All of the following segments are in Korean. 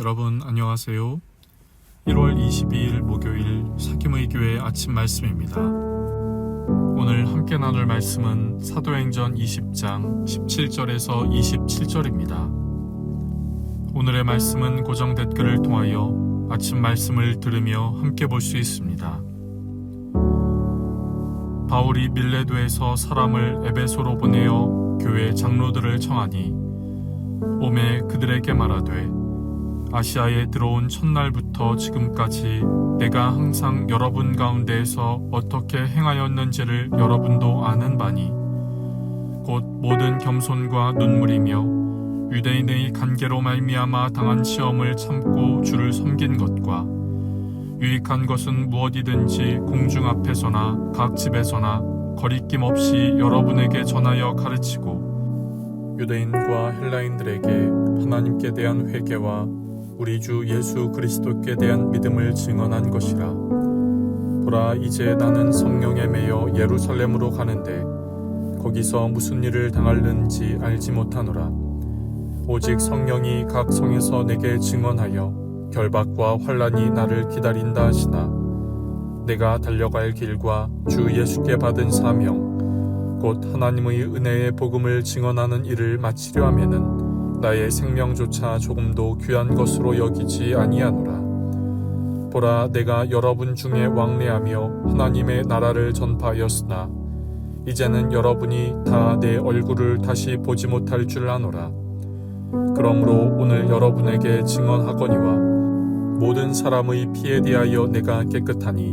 여러분 안녕하세요. 1월 22일 목요일 사김의 교회 아침 말씀입니다. 오늘 함께 나눌 말씀은 사도행전 20장 17절에서 27절입니다. 오늘의 말씀은 고정 댓글을 통하여 아침 말씀을 들으며 함께 볼 수 있습니다. 바울이 밀레도에서 사람을 에베소로 보내어 교회 장로들을 청하니 오매 그들에게 말하되 아시아에 들어온 첫날부터 지금까지 내가 항상 여러분 가운데에서 어떻게 행하였는지를 여러분도 아는 바니 곧 모든 겸손과 눈물이며 유대인의 간계로 말미암아 당한 시험을 참고 주를 섬긴 것과 유익한 것은 무엇이든지 공중 앞에서나 각 집에서나 거리낌 없이 여러분에게 전하여 가르치고 유대인과 헬라인들에게 하나님께 대한 회개와 우리 주 예수 그리스도께 대한 믿음을 증언한 것이라. 보라, 이제 나는 성령에 매여 예루살렘으로 가는데 거기서 무슨 일을 당할는지 알지 못하노라. 오직 성령이 각 성에서 내게 증언하여 결박과 환난이 나를 기다린다 하시나 내가 달려갈 길과 주 예수께 받은 사명 곧 하나님의 은혜의 복음을 증언하는 일을 마치려 하면은 나의 생명조차 조금도 귀한 것으로 여기지 아니하노라. 보라, 내가 여러분 중에 왕래하며 하나님의 나라를 전파하였으나 이제는 여러분이 다 내 얼굴을 다시 보지 못할 줄 아노라. 그러므로 오늘 여러분에게 증언하거니와 모든 사람의 피에 대하여 내가 깨끗하니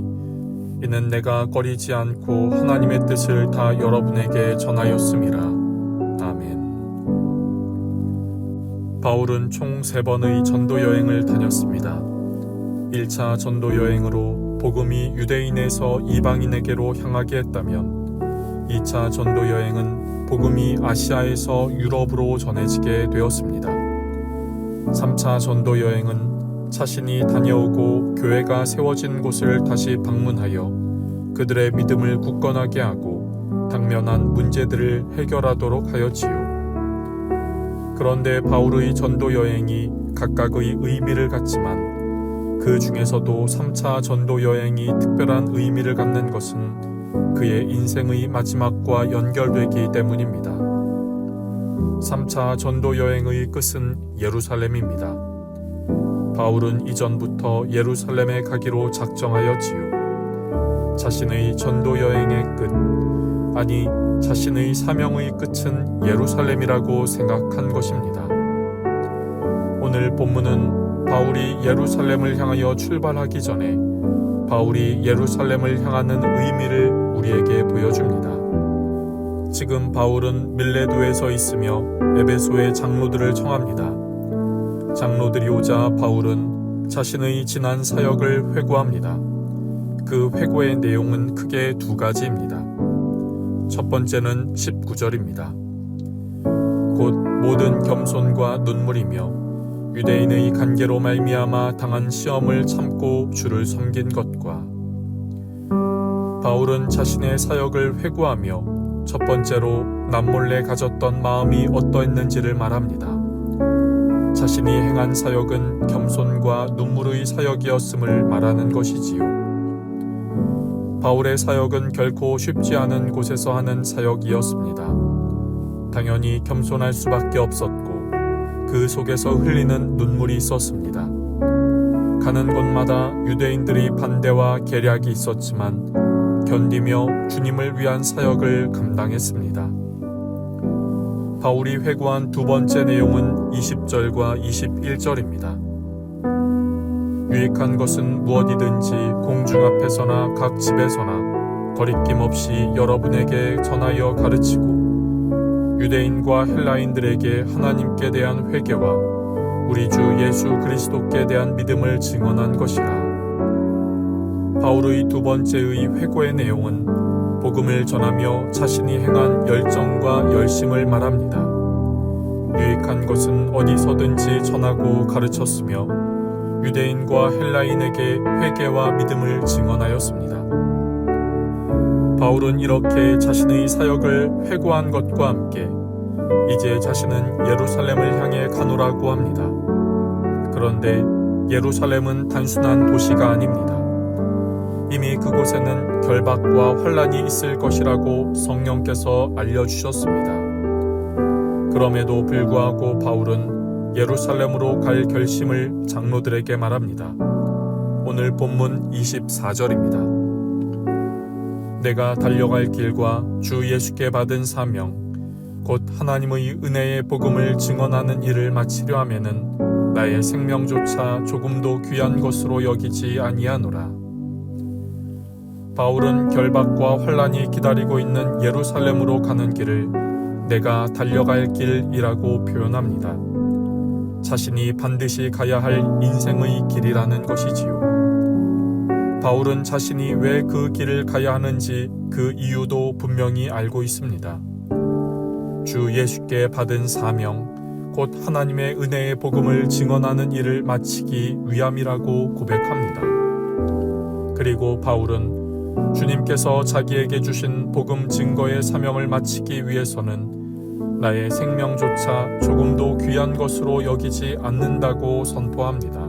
이는 내가 꺼리지 않고 하나님의 뜻을 다 여러분에게 전하였음이라. 아멘. 바울은 총 3번의 전도 여행을 다녔습니다. 1차 전도 여행으로 복음이 유대인에서 이방인에게로 향하게 했다면 2차 전도 여행은 복음이 아시아에서 유럽으로 전해지게 되었습니다. 3차 전도 여행은 자신이 다녀오고 교회가 세워진 곳을 다시 방문하여 그들의 믿음을 굳건하게 하고 당면한 문제들을 해결하도록 하였지요. 그런데 바울의 전도 여행이 각각의 의미를 갖지만 그 중에서도 3차 전도 여행이 특별한 의미를 갖는 것은 그의 인생의 마지막과 연결되기 때문입니다. 3차 전도 여행의 끝은 예루살렘입니다. 바울은 이전부터 예루살렘에 가기로 작정하였지요. 자신의 전도 여행의 끝, 아니 자신의 사명의 끝은 예루살렘이라고 생각한 것입니다. 오늘 본문은 바울이 예루살렘을 향하여 출발하기 전에 바울이 예루살렘을 향하는 의미를 우리에게 보여줍니다. 지금 바울은 밀레도에서 있으며 에베소의 장로들을 청합니다. 장로들이 오자 바울은 자신의 지난 사역을 회고합니다. 그 회고의 내용은 크게 2가지입니다. 첫 번째는 19절입니다. 곧 모든 겸손과 눈물이며 유대인의 간계로 말미암아 당한 시험을 참고 주를 섬긴 것과 바울은 자신의 사역을 회고하며 첫 번째로 남몰래 가졌던 마음이 어떠했는지를 말합니다. 자신이 행한 사역은 겸손과 눈물의 사역이었음을 말하는 것이지요. 바울의 사역은 결코 쉽지 않은 곳에서 하는 사역이었습니다. 당연히 겸손할 수밖에 없었고 그 속에서 흘리는 눈물이 있었습니다. 가는 곳마다 유대인들이 반대와 계략이 있었지만 견디며 주님을 위한 사역을 감당했습니다. 바울이 회고한 2번째 내용은 20절과 21절입니다. 유익한 것은 무엇이든지 공중 앞에서나 각 집에서나 거리낌 없이 여러분에게 전하여 가르치고 유대인과 헬라인들에게 하나님께 대한 회개와 우리 주 예수 그리스도께 대한 믿음을 증언한 것이라. 바울의 2번째의 회고의 내용은 복음을 전하며 자신이 행한 열정과 열심을 말합니다. 유익한 것은 어디서든지 전하고 가르쳤으며 유대인과 헬라인에게 회개와 믿음을 증언하였습니다. 바울은 이렇게 자신의 사역을 회고한 것과 함께 이제 자신은 예루살렘을 향해 가노라고 합니다. 그런데 예루살렘은 단순한 도시가 아닙니다. 이미 그곳에는 결박과 환란이 있을 것이라고 성령께서 알려주셨습니다. 그럼에도 불구하고 바울은 예루살렘으로 갈 결심을 장로들에게 말합니다. 오늘 본문 24절입니다. 내가 달려갈 길과 주 예수께 받은 사명, 곧 하나님의 은혜의 복음을 증언하는 일을 마치려 하면은 나의 생명조차 조금도 귀한 것으로 여기지 아니하노라. 바울은 결박과 환란이 기다리고 있는 예루살렘으로 가는 길을 내가 달려갈 길이라고 표현합니다. 자신이 반드시 가야 할 인생의 길이라는 것이지요. 바울은 자신이 왜 그 길을 가야 하는지 그 이유도 분명히 알고 있습니다. 주 예수께 받은 사명, 곧 하나님의 은혜의 복음을 증언하는 일을 마치기 위함이라고 고백합니다. 그리고 바울은 주님께서 자기에게 주신 복음 증거의 사명을 마치기 위해서는 나의 생명조차 조금도 귀한 것으로 여기지 않는다고 선포합니다.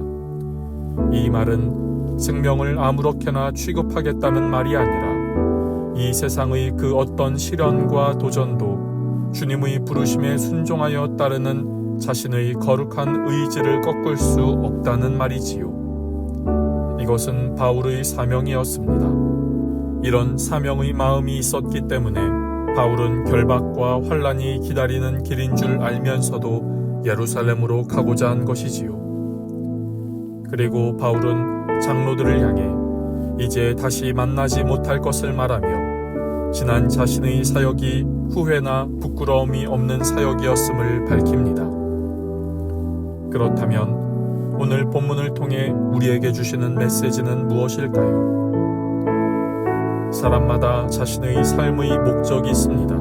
이 말은 생명을 아무렇게나 취급하겠다는 말이 아니라 이 세상의 그 어떤 시련과 도전도 주님의 부르심에 순종하여 따르는 자신의 거룩한 의지를 꺾을 수 없다는 말이지요. 이것은 바울의 사명이었습니다. 이런 사명의 마음이 있었기 때문에 바울은 결박과 환란이 기다리는 길인 줄 알면서도 예루살렘으로 가고자 한 것이지요. 그리고 바울은 장로들을 향해 이제 다시 만나지 못할 것을 말하며 지난 자신의 사역이 후회나 부끄러움이 없는 사역이었음을 밝힙니다. 그렇다면 오늘 본문을 통해 우리에게 주시는 메시지는 무엇일까요? 사람마다 자신의 삶의 목적이 있습니다.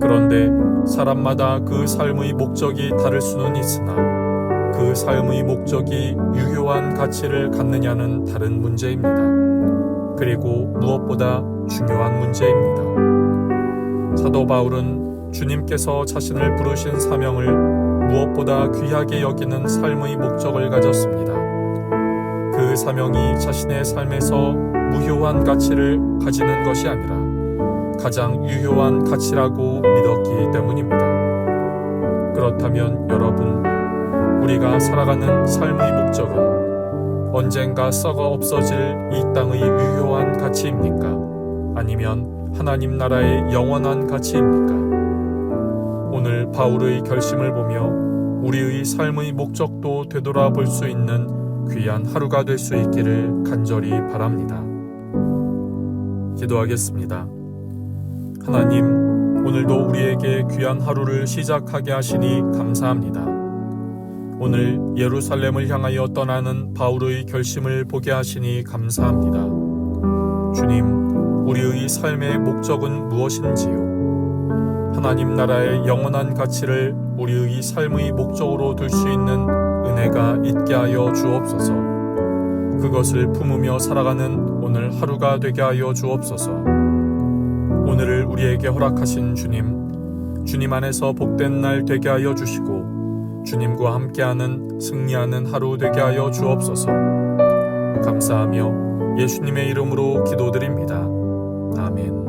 그런데 사람마다 그 삶의 목적이 다를 수는 있으나 그 삶의 목적이 유효한 가치를 갖느냐는 다른 문제입니다. 그리고 무엇보다 중요한 문제입니다. 사도 바울은 주님께서 자신을 부르신 사명을 무엇보다 귀하게 여기는 삶의 목적을 가졌습니다. 그 사명이 자신의 삶에서 무효한 가치를 가지는 것이 아니라 가장 유효한 가치라고 믿었기 때문입니다. 그렇다면 여러분, 우리가 살아가는 삶의 목적은 언젠가 썩어 없어질 이 땅의 유효한 가치입니까? 아니면 하나님 나라의 영원한 가치입니까? 오늘 바울의 결심을 보며 우리의 삶의 목적도 되돌아볼 수 있는 귀한 하루가 될 수 있기를 간절히 바랍니다. 기도하겠습니다. 하나님, 오늘도 우리에게 귀한 하루를 시작하게 하시니 감사합니다. 오늘 예루살렘을 향하여 떠나는 바울의 결심을 보게 하시니 감사합니다. 주님, 우리의 삶의 목적은 무엇인지요? 하나님 나라의 영원한 가치를 우리의 삶의 목적으로 둘 수 있는 은혜가 있게 하여 주옵소서. 그것을 품으며 살아가는 오늘 하루가 되게 하여 주옵소서. 오늘을 우리에게 허락하신 주님 안에서 복된 날 되게 하여 주시고 주님과 함께하는 승리하는 하루 되게 하여 주옵소서. 감사하며 예수님의 이름으로 기도드립니다. 아멘.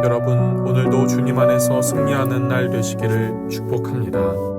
여러분, 오늘도 주님 안에서 승리하는 날 되시기를 축복합니다.